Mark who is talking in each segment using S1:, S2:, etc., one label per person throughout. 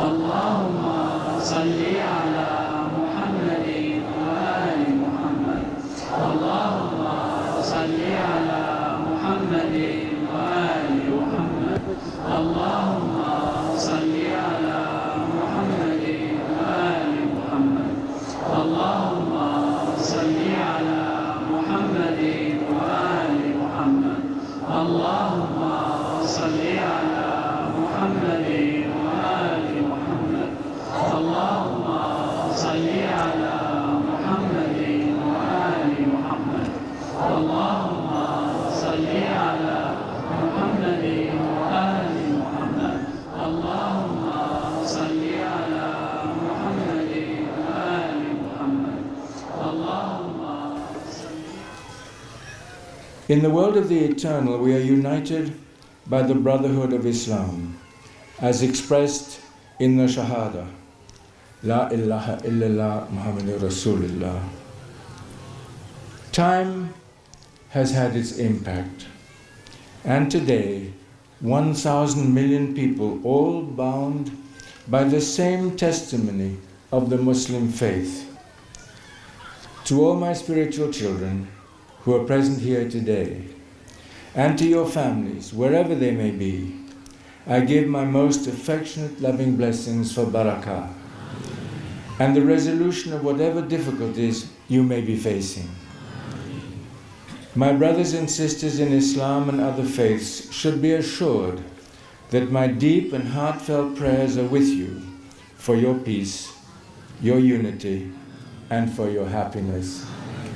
S1: Allahumma salli ala Muhammadin wa ali Muhammad. Allahumma salli ala Muhammadin wa ali Muhammad. Allahumma salli ala Muhammadin wa ali Muhammad. Allahumma salli ala Muhammadin wa ali Muhammad. Allahumma salli ala Muhammadin wa ali Muhammad. Allahumma salli ala Muhammadin wa ali Muhammad. Allahumma salli ala Muhammadin wa ali Muhammad. Allahumma salli ala Muhammadin wa ali Muhammad. Allahumma salli.
S2: In the world of the eternal, we are united by the brotherhood of Islam, as expressed in the Shahada, La ilaha illallah Muhammadur Rasulullah. Time has had its impact, and today 1,000 million people, all bound by the same testimony of the Muslim faith. To all my spiritual children who are present here today, and to your families, wherever they may be, I give my most affectionate, loving blessings for barakah and the resolution of whatever difficulties you may be facing. My brothers and sisters in Islam and other faiths should be assured that my deep and heartfelt prayers are with you for your peace, your unity, and for your happiness.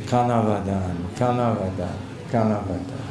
S2: Kanavadan, Kanavadan, Kanavadan.